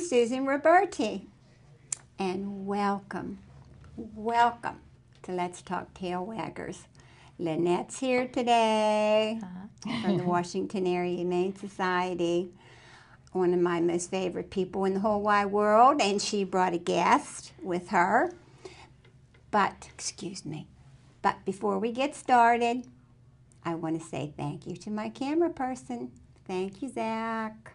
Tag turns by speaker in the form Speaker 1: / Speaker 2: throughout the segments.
Speaker 1: Susan Roberti, and welcome to Let's Talk Tail Waggers. Lynette's here today from the Washington Area Humane Society, one of my most favorite people in the whole wide world, and she brought a guest with her. But before we get started, I want to say thank you to my camera person. Thank you, Zach.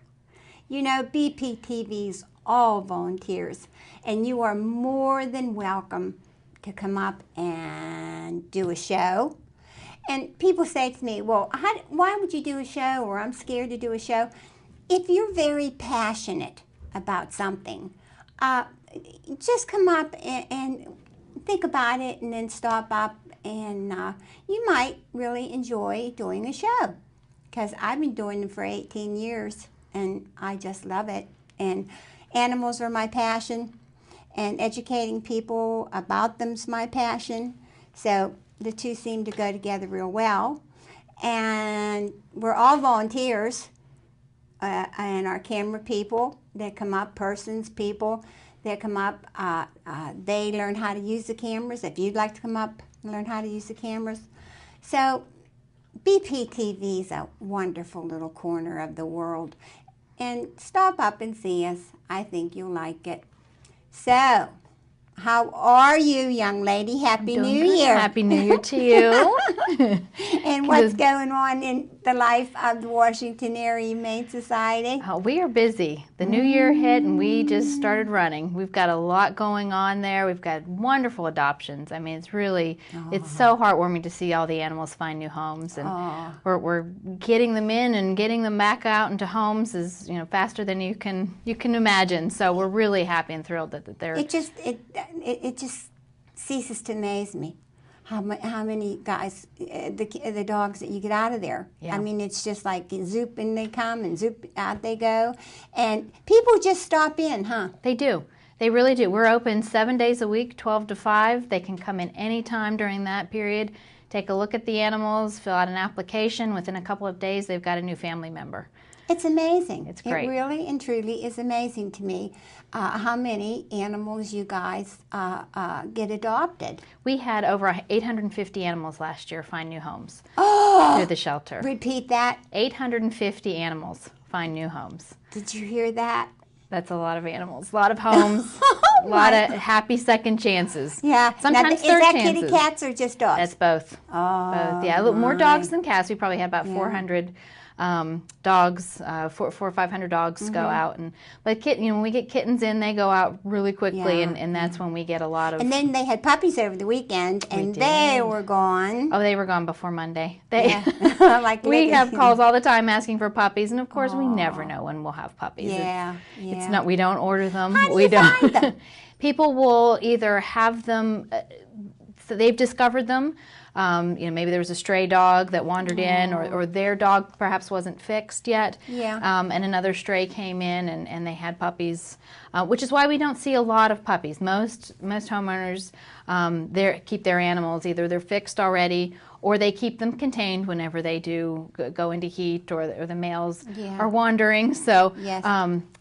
Speaker 1: You know, BPTV's all volunteers, and you are more than welcome to come up and do a show. And people say to me, well, why would you do a show, or I'm scared to do a show? If you're very passionate about something, just come up and think about it, and then stop up, and you might really enjoy doing a show, because I've been doing them for 18 years. And I just love it. And animals are my passion, and educating people about them's my passion. So the two seem to go together real well. And we're all volunteers, and our camera people that come up, people that come up, they learn how to use the cameras. If you'd like to come up and learn how to use the cameras. So BPTV is a wonderful little corner of the world. And stop up and see us. I think you'll like it. So, how are you, young lady? Happy New Year.
Speaker 2: Happy New Year to you.
Speaker 1: And what's going on in the life of the Washington Area Humane Society?
Speaker 2: Oh, we are busy. The new year hit and we just started running. We've got a lot going on there. We've got wonderful adoptions. I mean, it's really, it's so heartwarming to see all the animals find new homes. And we're getting them in and getting them back out into homes is, you know, faster than you can imagine. So we're really happy and thrilled that they're...
Speaker 1: It just ceases to amaze me how many guys, the dogs that you get out of there.
Speaker 2: Yeah.
Speaker 1: I mean, it's just like zoop in they come and zoop out they go. And people just stop in, huh?
Speaker 2: They do. They really do. We're open 7 days a week, 12 to 5. They can come in any time during that period, take a look at the animals, fill out an application. Within a couple of days, they've got a new family member.
Speaker 1: It's amazing.
Speaker 2: It's great.
Speaker 1: It really and truly is amazing to me how many animals you guys get adopted.
Speaker 2: We had over 850 animals last year find new homes through the shelter.
Speaker 1: Repeat that.
Speaker 2: 850 animals find new homes.
Speaker 1: Did you hear that?
Speaker 2: That's a lot of animals, a lot of homes, a lot of happy second chances.
Speaker 1: Yeah.
Speaker 2: Sometimes
Speaker 1: now,
Speaker 2: third
Speaker 1: is that
Speaker 2: chances.
Speaker 1: Kitty cats or just dogs?
Speaker 2: That's both. Both. Yeah, more dogs than cats. We probably had about 400 dogs, 400 or 500 dogs go out, but when we get kittens in, they go out really quickly, and that's when we get a lot of.
Speaker 1: And then they had puppies over the weekend, and they were gone.
Speaker 2: Oh, they were gone before Monday. Like we have calls all the time asking for puppies, and of course we never know when we'll have puppies. It's not. We don't order them.
Speaker 1: How do you find them?
Speaker 2: People will either have them. So they've discovered them. Maybe there was a stray dog that wandered in, or their dog perhaps wasn't fixed yet. And another stray came in, and they had puppies, which is why we don't see a lot of puppies. Most homeowners keep their animals, either they're fixed already, or they keep them contained whenever they do go into heat, or the males are wandering. So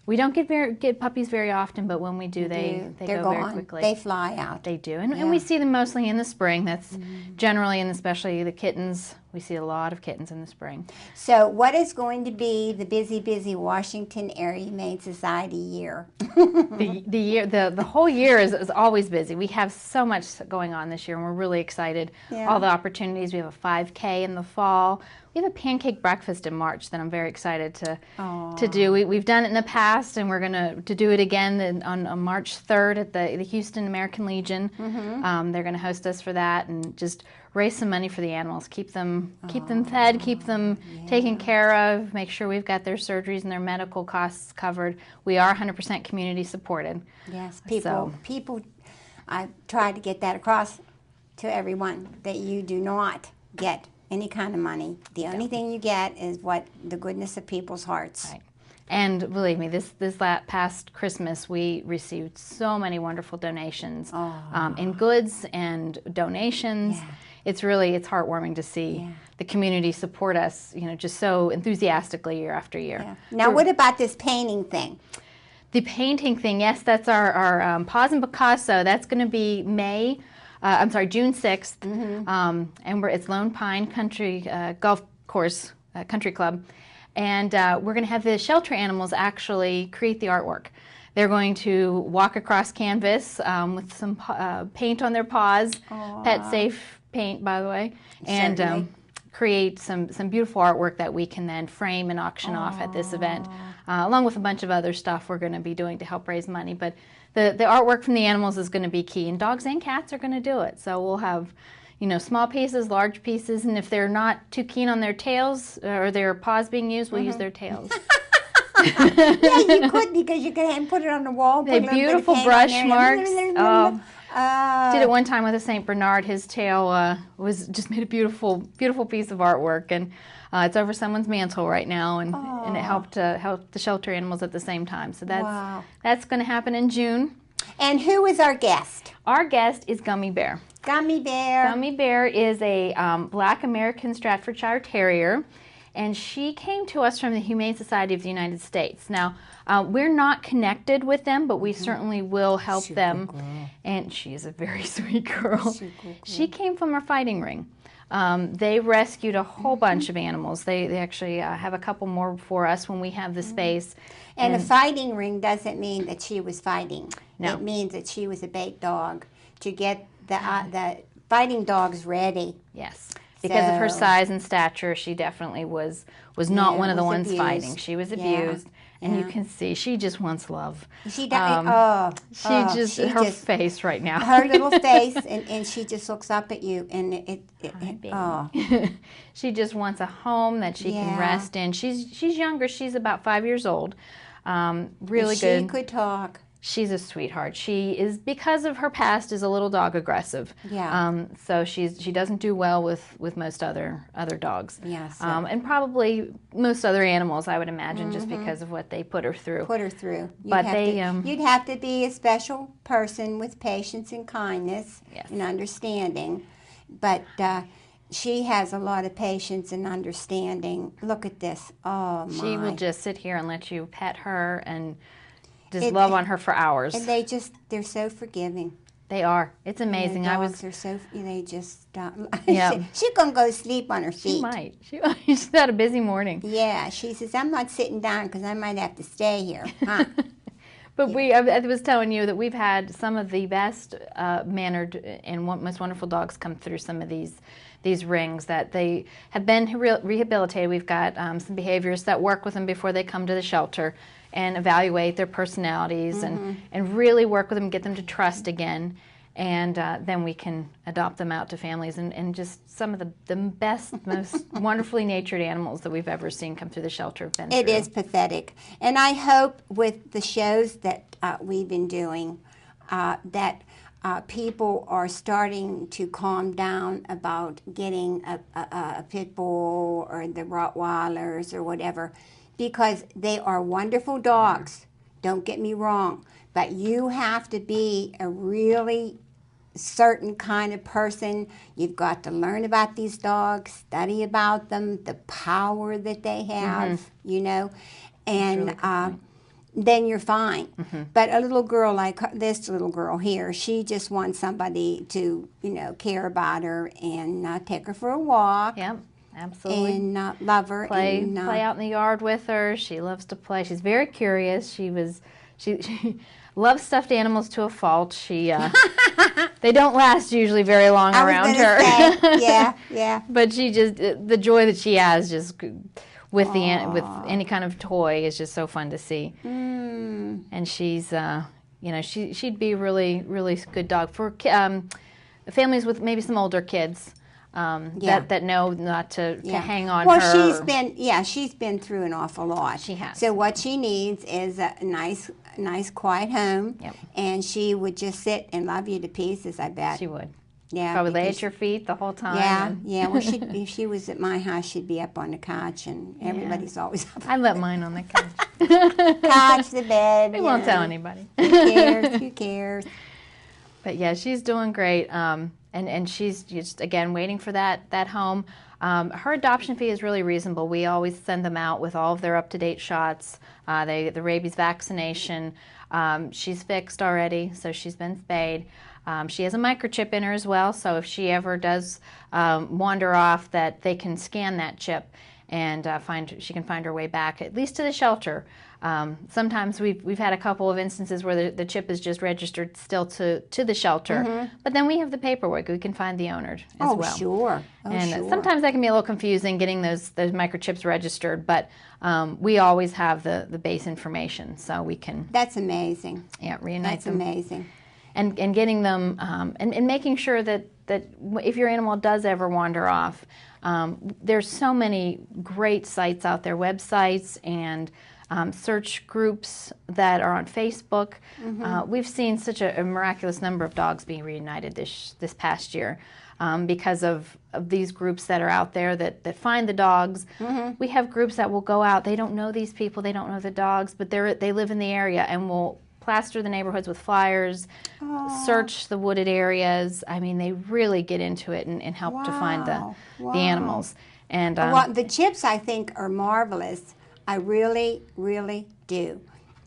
Speaker 2: we don't get puppies very often, but when we do, they go
Speaker 1: gone.
Speaker 2: very quickly.
Speaker 1: They fly out.
Speaker 2: They do, and we see them mostly in the spring. That's generally, and especially the kittens. We see a lot of kittens in the spring.
Speaker 1: So what is going to be the busy Washington Area Humane Society year?
Speaker 2: The whole year is always busy. We have so much going on this year, and we're really excited. All the opportunities. We have a 5K in the fall. We have a pancake breakfast in March that I'm very excited to do. We've done it in the past, and we're going to do it again on March 3rd at the Houston American Legion. They're going to host us for that, and just raise some money for the animals, keep them fed, keep them taken care of, make sure we've got their surgeries and their medical costs covered. We are 100% community supported.
Speaker 1: Yes, people, I try to get that across to everyone, that you do not get any kind of money. The only thing you get is what the goodness of people's hearts.
Speaker 2: Right. And believe me, this past Christmas, we received so many wonderful donations in goods and donations. It's heartwarming to see the community support us, just so enthusiastically year after year.
Speaker 1: Now, what about this painting thing?
Speaker 2: The painting thing, yes, that's our Paws and Picasso. That's going to be June 6th, and it's Lone Pine Country Golf Course Country Club, and we're going to have the shelter animals actually create the artwork. They're going to walk across canvas with some paint on their paws, pet safe paint, by the way, and create some beautiful artwork that we can then frame and auction off at this event, along with a bunch of other stuff we're going to be doing to help raise money. But the artwork from the animals is going to be key, and dogs and cats are going to do it. So we'll have, small pieces, large pieces, and if they're not too keen on their tails or their paws being used, we'll use their tails.
Speaker 1: Yeah, you could, because you can put it on the wall.
Speaker 2: They beautiful brush marks. Did it one time with a Saint Bernard. His tail was just made a beautiful, beautiful piece of artwork, and it's over someone's mantle right now, and it helped the shelter animals at the same time. So that's going to happen in June.
Speaker 1: And who is our guest?
Speaker 2: Our guest is Gummy Bear.
Speaker 1: Gummy Bear.
Speaker 2: Gummy Bear is a black American Staffordshire Terrier, and she came to us from the Humane Society of the United States. Now, we're not connected with them, but we certainly will help them. And she is a very sweet girl. She came from our fighting ring. They rescued a whole bunch of animals. They actually have a couple more for us when we have the space.
Speaker 1: And a fighting ring doesn't mean that she was fighting.
Speaker 2: No.
Speaker 1: It means that she was a bait dog to get the fighting dogs ready.
Speaker 2: Yes. Because of her size and stature, she definitely was not one of the ones
Speaker 1: abused.
Speaker 2: Fighting. She was abused, and you can see she just wants love.
Speaker 1: She does.
Speaker 2: Her face right now.
Speaker 1: Her little face, and she just looks up at you, and
Speaker 2: she just wants a home that she can rest in. She's younger. She's about 5 years old. Really good.
Speaker 1: She could talk.
Speaker 2: She's a sweetheart. She is, because of her past, is a little dog aggressive.
Speaker 1: Yeah.
Speaker 2: So she doesn't do well with most other dogs.
Speaker 1: Yes.
Speaker 2: And probably most other animals, I would imagine, just because of what they put her through.
Speaker 1: You'd have to be a special person with patience and kindness and understanding. But she has a lot of patience and understanding. Look at this. Oh my.
Speaker 2: She will just sit here and let you pet her and just love on her for hours.
Speaker 1: And they're so forgiving.
Speaker 2: They are. It's amazing.
Speaker 1: Dogs are so, they just stop.
Speaker 2: Yeah.
Speaker 1: She's going to go to sleep on her feet.
Speaker 2: She might. She's had a busy morning.
Speaker 1: Yeah. She says, I'm not sitting down because I might have to stay here. Huh?
Speaker 2: But I was telling you that we've had some of the best mannered and most wonderful dogs come through some of these rings, that they have been rehabilitated. We've got some behaviorists that work with them before they come to the shelter and evaluate their personalities and really work with them, get them to trust again. And then we can adopt them out to families, and just some of the best, most wonderfully natured animals that we've ever seen come through the shelter have been through.
Speaker 1: It is pathetic. And I hope with the shows that we've been doing that people are starting to calm down about getting a pit bull or the Rottweilers or whatever, because they are wonderful dogs. Don't get me wrong. But you have to be a really certain kind of person. You've got to learn about these dogs, study about them, the power that they have, and then you're fine. But a little girl like this little girl here, she just wants somebody to, care about her and take her for a walk.
Speaker 2: Yep. Absolutely.
Speaker 1: And love her.
Speaker 2: Play out in the yard with her. She loves to play. She's very curious. She loves stuffed animals to a fault. They don't last usually very long around her.
Speaker 1: Yeah.
Speaker 2: But the joy that she has just with any kind of toy is just so fun to see. And she's she'd be a really, really good dog for families with maybe some older kids. That know not to hang on her.
Speaker 1: Well, she's been through an awful lot.
Speaker 2: She has.
Speaker 1: So what she needs is a nice quiet home.
Speaker 2: Yep.
Speaker 1: And she would just sit and love you to pieces, I bet.
Speaker 2: She would.
Speaker 1: Yeah.
Speaker 2: Probably lay at your feet the whole time.
Speaker 1: Yeah. Well, if she was at my house, she'd be up on the couch, and everybody's always up.
Speaker 2: I let mine on the couch.
Speaker 1: Couch, the bed.
Speaker 2: We won't tell anybody.
Speaker 1: Who cares?
Speaker 2: But yeah, she's doing great. And she's just, again, waiting for that home. Her adoption fee is really reasonable. We always send them out with all of their up-to-date shots, the rabies vaccination. She's fixed already, so she's been spayed. She has a microchip in her as well, so if she ever does wander off, that they can scan that chip and she can find her way back, at least to the shelter. Sometimes we've had a couple of instances where the chip is just registered still to the shelter, but then we have the paperwork. We can find the owner as well.
Speaker 1: Sure.
Speaker 2: And sometimes that can be a little confusing getting those microchips registered, but we always have the base information, so we can.
Speaker 1: That's amazing.
Speaker 2: Yeah, reunite them.
Speaker 1: That's amazing.
Speaker 2: And getting them and making sure that if your animal does ever wander off, there's so many great sites out there, websites and search groups that are on Facebook. We've seen such a miraculous number of dogs being reunited this past year because of these groups that are out there that find the dogs. We have groups that will go out. They don't know these people. They don't know the dogs, but they live in the area and will plaster the neighborhoods with flyers, search the wooded areas. I mean, they really get into it and help to find the animals. And
Speaker 1: the chips, I think, are marvelous. I really, really do.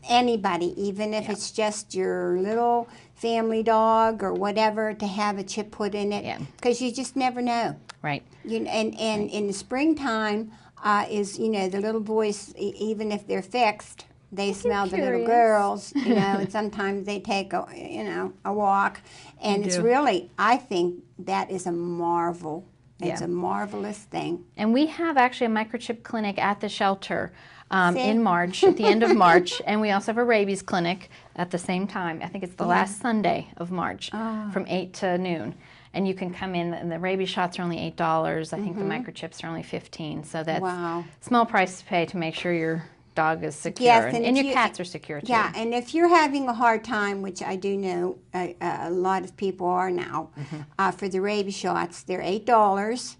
Speaker 1: Anybody, even if it's just your little family dog or whatever, to have a chip put in it, because you just never know.
Speaker 2: Right.
Speaker 1: And in the springtime, the little boys, even if they're fixed, they smell the little girls, and sometimes they take a walk, and it's really, I think that is a marvel. It's a marvelous thing.
Speaker 2: And we have actually a microchip clinic at the shelter in March, at the end of March, and we also have a rabies clinic at the same time. I think it's the last Sunday of March from 8 to noon. And you can come in, and the rabies shots are only $8. I think the microchips are only $15. So that's a small price to pay to make sure your dog is secure, and your cats are secure too.
Speaker 1: Yeah, and if you're having a hard time, which I do know a lot of people are now, for the rabies shots, they're $8,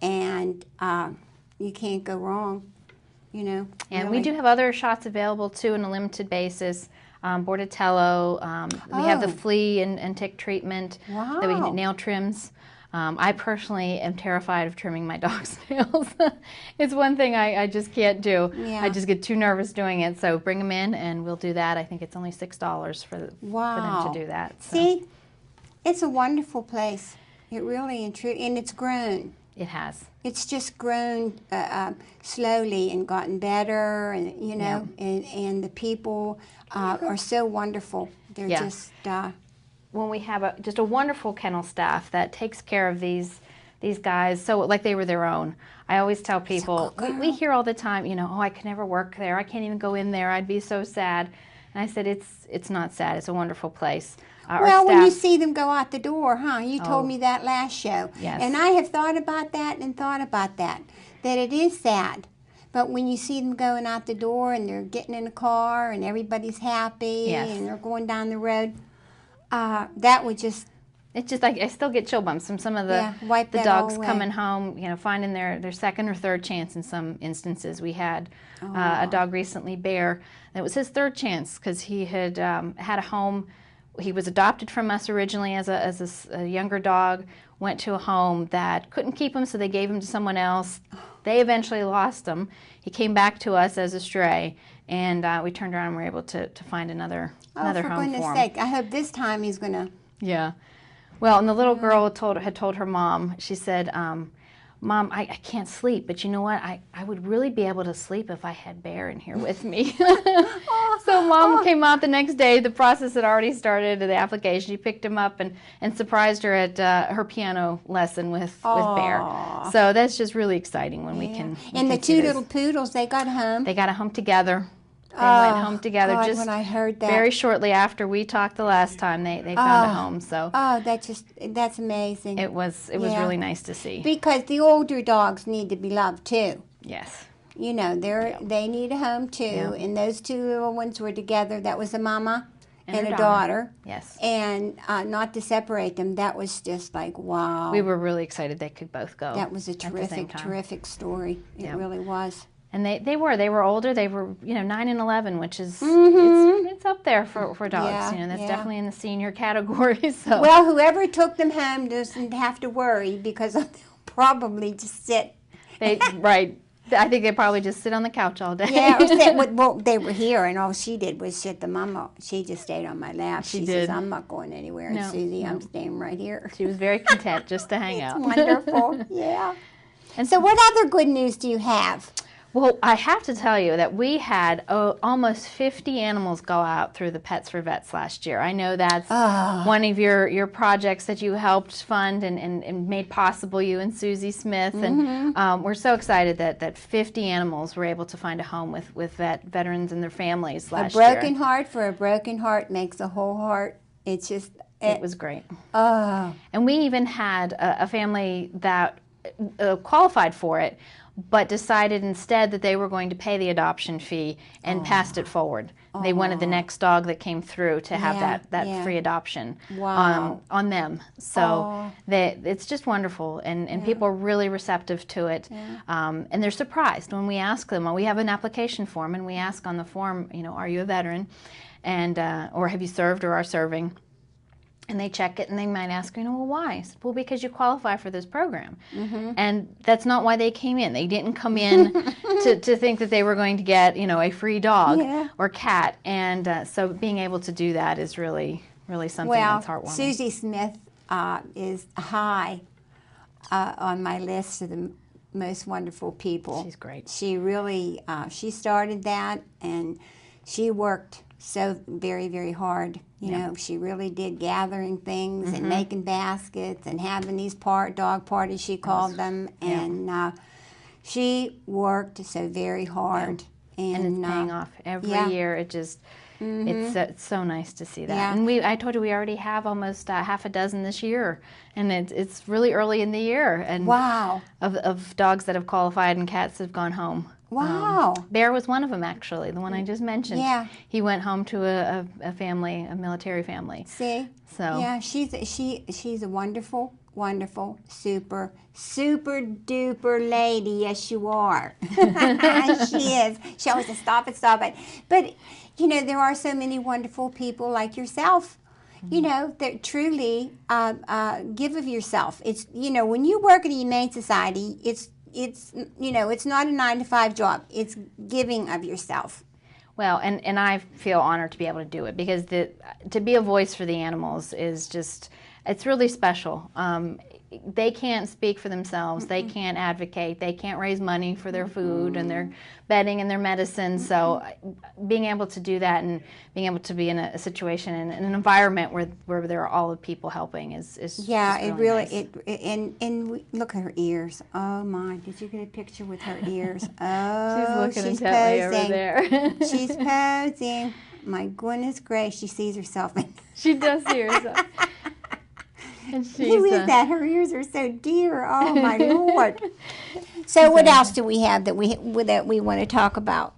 Speaker 1: and you can't go wrong, And
Speaker 2: really. We do have other shots available too on a limited basis. Bordetella, we have the flea and tick treatment, nail trims. I personally am terrified of trimming my dog's nails. It's one thing I just can't do. I just get too nervous doing it. So bring them in and we'll do that. I think it's only $6 for them to do that. So.
Speaker 1: See, it's a wonderful place. It really and it's grown.
Speaker 2: It has.
Speaker 1: It's just grown slowly and gotten better, and and the people are so wonderful. They're just.
Speaker 2: When we have just a wonderful kennel staff that takes care of these guys, so like they were their own. I always tell people, we hear all the time, I could never work there. I can't even go in there. I'd be so sad. And I said, it's not sad. It's a wonderful place.
Speaker 1: Well, when you see them go out the door, You told me that last show.
Speaker 2: Yes.
Speaker 1: And I have thought about that, that it is sad. But when you see them going out the door and they're getting in a car and everybody's happy and they're going down the road, that would just...
Speaker 2: It's just like I still get chill bumps from some of the dogs coming home, finding their second or third chance in some instances. We had a dog recently, Bear, that was his third chance because he had had a home. He was adopted from us originally as a younger dog, went to a home that couldn't keep him, so they gave him to someone else. They eventually lost him. He came back to us as a stray, and we turned around and were able to find another home for him.
Speaker 1: For goodness sake, I hope this time he's going to...
Speaker 2: Yeah. Well, and the little girl had told her mom, she said, Mom, I can't sleep, but you know what? I would really be able to sleep if I had Bear in here with me. So Mom came out the next day. The process had already started, the application. She picked him up and surprised her at her piano lesson with Bear. So that's just really exciting when we can.
Speaker 1: And the two little poodles, they got home.
Speaker 2: They got home together. They went home together.
Speaker 1: God,
Speaker 2: just
Speaker 1: when I heard that.
Speaker 2: Very shortly after we talked the last time, they found a home. So
Speaker 1: that's amazing.
Speaker 2: It was really nice to see.
Speaker 1: Because the older dogs need to be loved too.
Speaker 2: Yes.
Speaker 1: They need a home too. Yeah. And those two little ones were together. That was a mama and a daughter.
Speaker 2: Yes.
Speaker 1: And not to separate them. That was just like, wow.
Speaker 2: We were really excited they could both go.
Speaker 1: That was a terrific story. It really was.
Speaker 2: And they were older. They were 9 and 11, which is it's up there for dogs.
Speaker 1: Yeah,
Speaker 2: that's definitely in the senior category. So
Speaker 1: well, whoever took them home doesn't have to worry because they'll probably just sit
Speaker 2: Right. I think they probably just sit on the couch all day.
Speaker 1: Yeah, well, they were here, and all she did was sit the mama. She just stayed on my lap. She says, I'm not going anywhere,
Speaker 2: No,
Speaker 1: Susie. I'm staying right here.
Speaker 2: She was very content just to hang out.
Speaker 1: Wonderful, yeah. And so what other good news do you have?
Speaker 2: Well, I have to tell you that we had almost 50 animals go out through the Pets for Vets last year. I know that's one of your projects that you helped fund and made possible, you and Susie Smith. And we're so excited that 50 animals were able to find a home with veterans and their families last year.
Speaker 1: A broken heart for a broken heart makes a whole heart. It's just...
Speaker 2: It was great. And we even had a family that qualified for it, but decided instead that they were going to pay the adoption fee and passed it forward. They wanted the next dog that came through to have that free adoption on them. So it's just wonderful, and people are really receptive to it. And they're surprised when we ask them. Well, we have an application form, and we ask on the form, are you a veteran, and or have you served or are serving? And they check it, and they might ask, well, why? I said, well, because you qualify for this program. And that's not why they came in. They didn't come in to think that they were going to get, a free dog or cat. And so being able to do that is really, really something that's heartwarming.
Speaker 1: Susie Smith is high on my list of the most wonderful people.
Speaker 2: She's great.
Speaker 1: She really, she started that, and she worked so very, very hard. You know, she really did gathering things and making baskets and having these dog parties, she called them. And she worked so very hard.
Speaker 2: And it's paying off every year. It just, it's so nice to see that. And I told you we already have almost half a dozen this year. And it's really early in the year. And of dogs that have qualified and cats that have gone home.
Speaker 1: Wow.
Speaker 2: Bear was one of them, actually, the one I just mentioned.
Speaker 1: Yeah.
Speaker 2: He went home to a family, a military family.
Speaker 1: See?
Speaker 2: So.
Speaker 1: Yeah, she's a wonderful, wonderful, super duper lady. Yes, you are. She is. She always says, stop it. But, there are so many wonderful people like yourself, that truly give of yourself. It's, when you work at a Humane Society, it's not a 9-to-5 job. It's giving of yourself.
Speaker 2: Well, and I feel honored to be able to do it, because to be a voice for the animals is just, it's really special. They can't speak for themselves. They can't advocate. They can't raise money for their food and their bedding and their medicine. So being able to do that and being able to be in a situation and an environment where there are all the people helping is
Speaker 1: it really
Speaker 2: nice.
Speaker 1: And look at her ears. Oh my! Did you get a picture with her ears? Oh,
Speaker 2: she's posing over there.
Speaker 1: She's posing. My goodness gracious, she sees herself.
Speaker 2: She does see herself. And
Speaker 1: who is that? Her ears are so dear. Oh my Lord! So what else do we have that we want to talk about?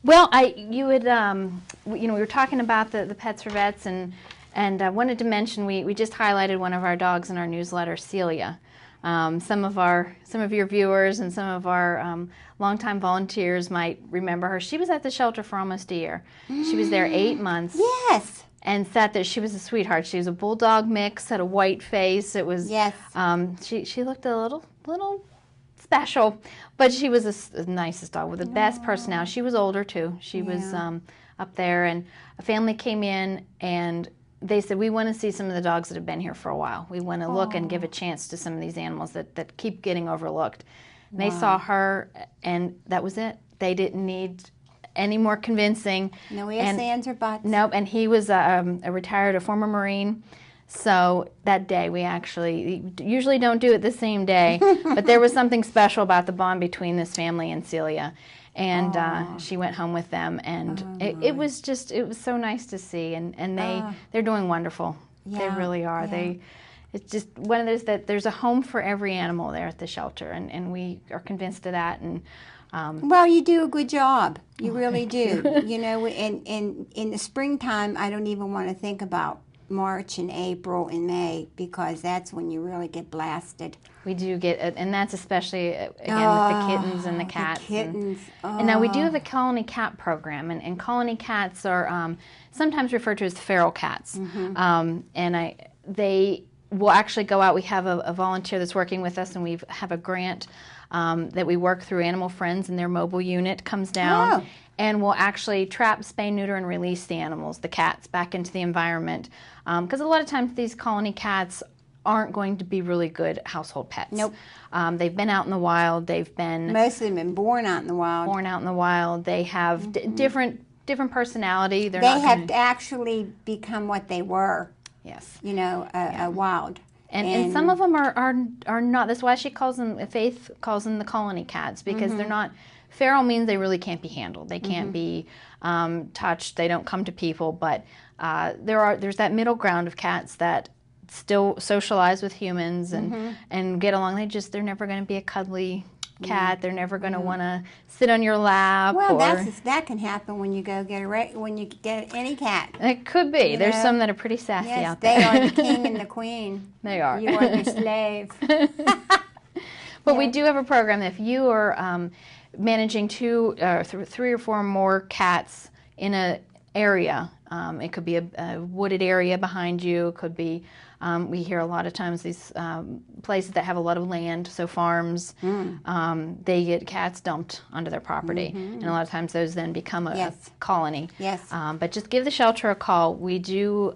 Speaker 2: Well, we were talking about the Pets for Vets, and I wanted to mention we just highlighted one of our dogs in our newsletter, Celia. Some of your viewers and some of our longtime volunteers might remember her. She was at the shelter for almost a year. She was there 8 months.
Speaker 1: Yes.
Speaker 2: And sat there. She was a sweetheart. She was a bulldog mix, had a white face. It was she looked a little special, but she was the nicest dog with the best personality. She was older too. She was up there, and a family came in and they said, we want to see some of the dogs that have been here for a while. We want to look and give a chance to some of these animals that keep getting overlooked. And they saw her, and that was it. They didn't need any more convincing.
Speaker 1: No ifs, ands, or buts.
Speaker 2: Nope, and he was a former Marine. So that day we usually don't do it the same day, but there was something special about the bond between this family and Celia. And she went home with them, and it was so nice to see, and they're doing wonderful. Yeah, they really are. Yeah. It's just one of those that there's a home for every animal there at the shelter, and we are convinced of that. And
Speaker 1: well, you do a good job. You really do. And in the springtime, I don't even want to think about March and April and May, because that's when you really get blasted.
Speaker 2: We do get, and that's especially, again, with the kittens and the cats.
Speaker 1: The kittens.
Speaker 2: And now we do have a colony cat program, and colony cats are sometimes referred to as feral cats. They will actually go out. We have a volunteer that's working with us, and we have a grant that we work through Animal Friends, and their mobile unit comes down and will actually trap, spay, neuter, and release the animals, the cats, back into the environment. Because a lot of times these colony cats aren't going to be really good household pets.
Speaker 1: Nope.
Speaker 2: They've been out in the wild.
Speaker 1: Most of them been born out in the wild.
Speaker 2: Born out in the wild. They have different personality.
Speaker 1: They have actually become what they were.
Speaker 2: Yes.
Speaker 1: You know, a wild.
Speaker 2: And some of them are not. That's why Faith calls them the colony cats, because they're not. Feral means they really can't be handled. They can't be touched. They don't come to people. But there's that middle ground of cats that still socialize with humans and get along. They're never going to be a cuddly cat. They're never going to want to sit on your lap.
Speaker 1: Well, that can happen when you go when you get any cat.
Speaker 2: It could be. There's some that are pretty sassy out there.
Speaker 1: Yes, they are the king and the queen.
Speaker 2: They are.
Speaker 1: You are their slave.
Speaker 2: But we do have a program that if you are managing 3 or 4 more cats in an area, it could be a wooded area behind you. It could be, we hear a lot of times these places that have a lot of land, so farms, they get cats dumped onto their property. And a lot of times those then become a colony.
Speaker 1: Yes.
Speaker 2: But just give the shelter a call. We do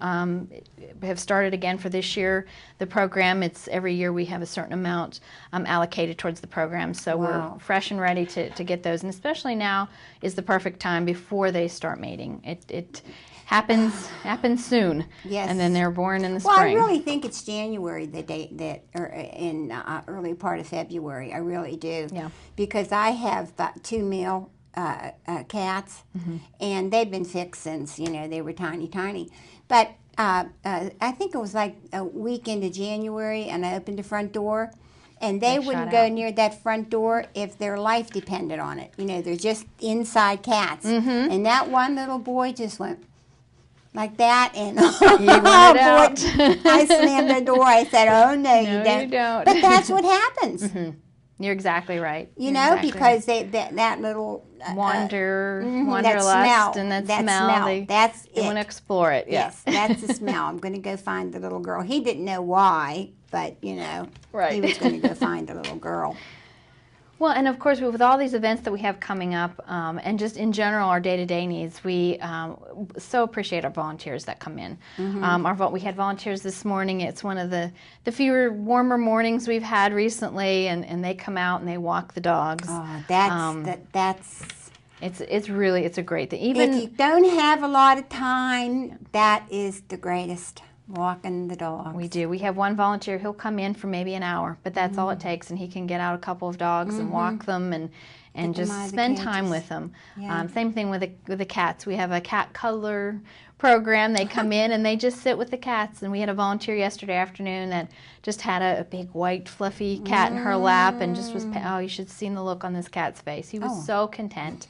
Speaker 2: have started again for this year the program. It's every year we have a certain amount allocated towards the program. So we're fresh and ready to get those. And especially now is the perfect time before they start mating. It happens soon.
Speaker 1: Yes.
Speaker 2: And then they're born in the spring.
Speaker 1: Well, I really think it's January, the date or in early part of February. I really do.
Speaker 2: Yeah.
Speaker 1: Because I have about 2 male cats, and they've been fixed since, they were tiny. But I think it was like a week into January, and I opened the front door, and they wouldn't go near that front door if their life depended on it. They're just inside cats. And that one little boy just went like that, and I slammed the door. I said, "Oh no, you don't." But that's what happens.
Speaker 2: You're exactly right.
Speaker 1: Because that little
Speaker 2: wanderlust and that smell. They want to explore it.
Speaker 1: Yes, that's the smell. I'm going to go find the little girl. He didn't know why, but he was going to go find the little girl.
Speaker 2: Well, and of course, with all these events that we have coming up, and just in general our day-to-day needs, we so appreciate our volunteers that come in. We had volunteers this morning. It's one of the fewer, warmer mornings we've had recently, and they come out and they walk the dogs.
Speaker 1: Oh,
Speaker 2: It's a great thing. Even
Speaker 1: if you don't have a lot of time, that is the greatest. Walking the dogs.
Speaker 2: We do. We have one volunteer. He'll come in for maybe an hour, but that's all it takes, and he can get out a couple of dogs and walk them and just spend time with them.
Speaker 1: Yeah.
Speaker 2: Same thing with the cats. We have a cat cuddler program. They come in and they just sit with the cats. And we had a volunteer yesterday afternoon that just had a big white fluffy cat in her lap and just was. Oh, you should have seen the look on this cat's face. He was so content.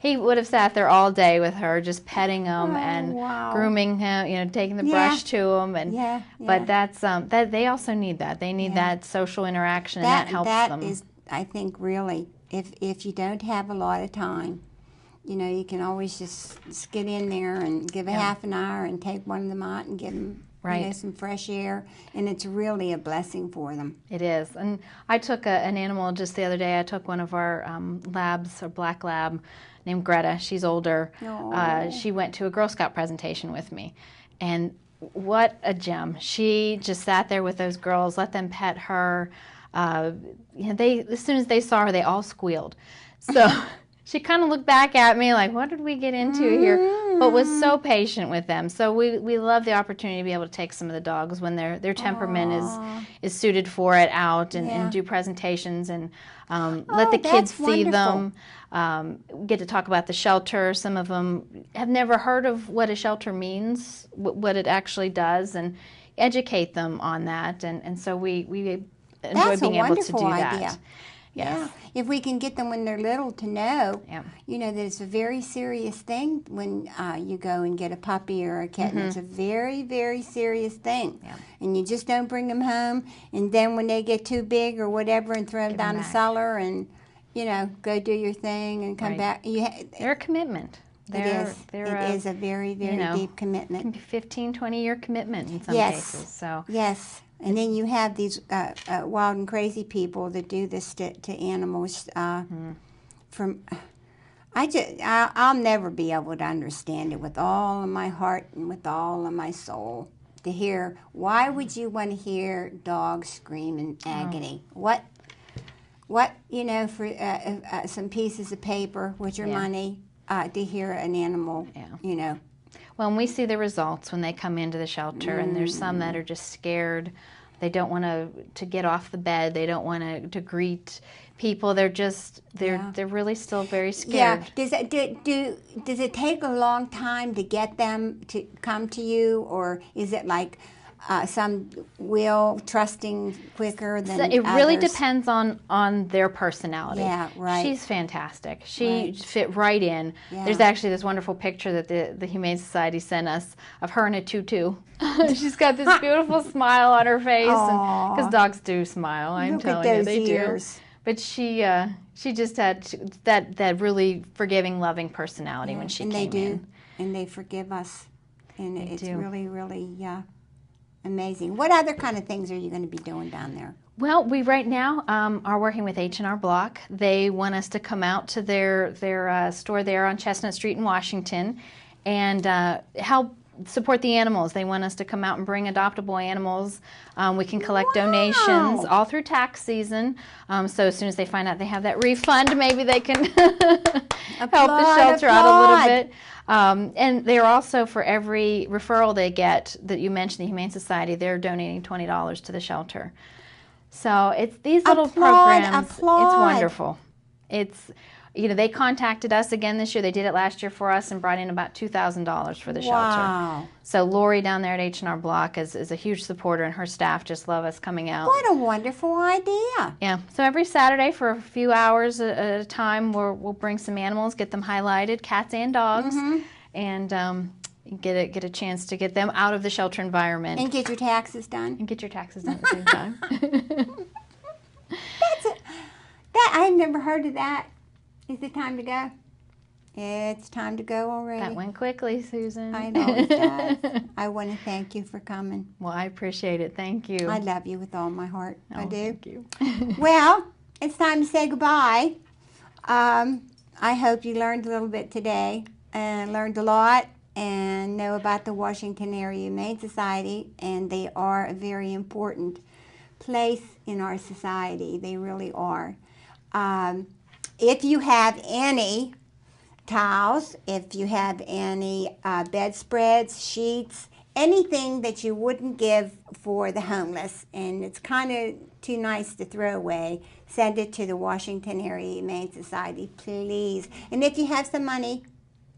Speaker 2: He would have sat there all day with her, just petting him and grooming him, taking the brush to him. But that's that they also need that. They need that social interaction, and that helps them.
Speaker 1: That is, I think, really, if you don't have a lot of time, you can always just get in there and give a half an hour and take one of them out and give them some fresh air, and it's really a blessing for them.
Speaker 2: It is. And I took an animal just the other day. I took one of our labs, a black lab, named Greta. She's older. She went to a Girl Scout presentation with me, and what a gem. She just sat there with those girls, let them pet her. As soon as they saw her, they all squealed. So she kind of looked back at me like, what did we get into here? But was so patient with them. So we love the opportunity to be able to take some of the dogs when their temperament is suited for it out and do presentations and let the kids see them. Get to talk about the shelter. Some of them have never heard of what a shelter means, what it actually does, and educate them on that. And so we enjoy being able to do that.
Speaker 1: Idea. Yes. Yeah. If we can get them when they're little to know, that it's a very serious thing when you go and get a puppy or a kitten. It's a very, very serious thing. Yeah. And you just don't bring them home, and then when they get too big or whatever, and throw them down the cellar and, go do your thing and come back.
Speaker 2: They're a commitment.
Speaker 1: It is a very, very deep commitment.
Speaker 2: It can be 15, 20-year commitment in some cases. So
Speaker 1: yes. And then you have these wild and crazy people that do this to animals. From I'll never be able to understand it with all of my heart and with all of my soul. To hear, why would you want to hear dogs scream in agony? What, for some pieces of paper with your money, to hear an animal,
Speaker 2: Well, and we see the results when they come into the shelter, and there's some that are just scared. They don't want to get off the bed. They don't want to greet people. They're really still very scared.
Speaker 1: Yeah. Does it take a long time to get them to come to you, or is it like some will trusting quicker than others?
Speaker 2: It really depends on their personality.
Speaker 1: Yeah, right.
Speaker 2: She's fantastic. She fit right in. Yeah. There's actually this wonderful picture that the Humane Society sent us of her in a tutu. She's got this beautiful smile on her face, because dogs do smile. I'm telling you, they do. But she just had that really forgiving, loving personality when she came in.
Speaker 1: And they do, and they forgive us, and it's really, really amazing. What other kind of things are you going to be doing down there?
Speaker 2: Well, we right now are working with H&R Block. They want us to come out to their store there on Chestnut Street in Washington and help support the animals. They want us to come out and bring adoptable animals. We can collect donations all through tax season. So as soon as they find out they have that refund, maybe they can help the shelter out a little bit. And they're also, for every referral they get that you mentioned, the Humane Society, they're donating $20 to the shelter. So it's these little programs. It's wonderful. It's they contacted us again this year. They did it last year for us and brought in about $2,000 for the shelter. So Lori down there at H&R Block is a huge supporter, and her staff just love us coming out.
Speaker 1: What a wonderful idea.
Speaker 2: Yeah. So every Saturday for a few hours at a time, we'll bring some animals, get them highlighted, cats and dogs, and get a chance to get them out of the shelter environment.
Speaker 1: And get your taxes done.
Speaker 2: And get your taxes done at the same time.
Speaker 1: I've never heard of that. Is it time to go? It's time to go already.
Speaker 2: That went quickly, Susan.
Speaker 1: I know it does. I want to thank you for coming.
Speaker 2: Well, I appreciate it. Thank you.
Speaker 1: I love you with all my heart. I do.
Speaker 2: Thank you.
Speaker 1: Well, it's time to say goodbye. I hope you learned a little bit today and learned a lot and know about the Washington Area Humane Society, and they are a very important place in our society. They really are. If you have any towels, if you have any bedspreads, sheets, anything that you wouldn't give for the homeless, and it's kind of too nice to throw away, send it to the Washington Area Humane Society, please. And if you have some money,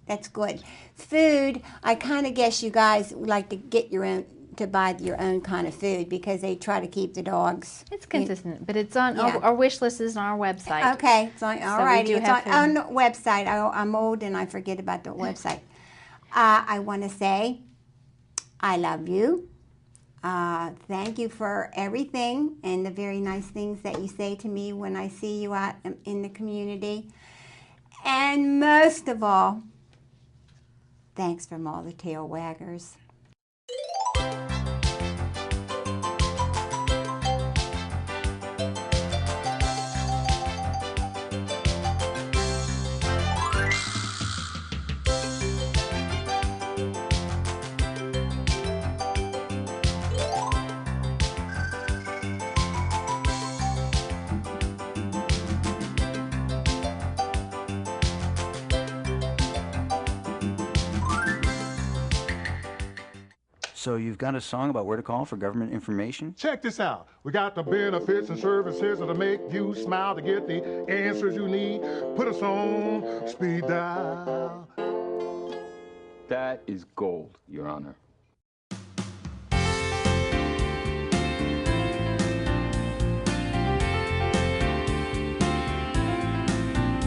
Speaker 1: that's good. Food, I kind of guess you guys would like to get your own, to buy your own kind of food, because they try to keep the dogs.
Speaker 2: It's consistent, but it's on our wish list is on our website.
Speaker 1: Okay, it's on, all righty. It's on the website. I'm old and I forget about the website. I want to say I love you. Thank you for everything and the very nice things that you say to me when I see you out in the community. And most of all, thanks from all the tail waggers.
Speaker 3: So you've got a song about where to call for government information?
Speaker 4: Check this out. We got the benefits and services that'll make you smile to get the answers you need. Put us on speed dial.
Speaker 5: That is gold, Your Honor.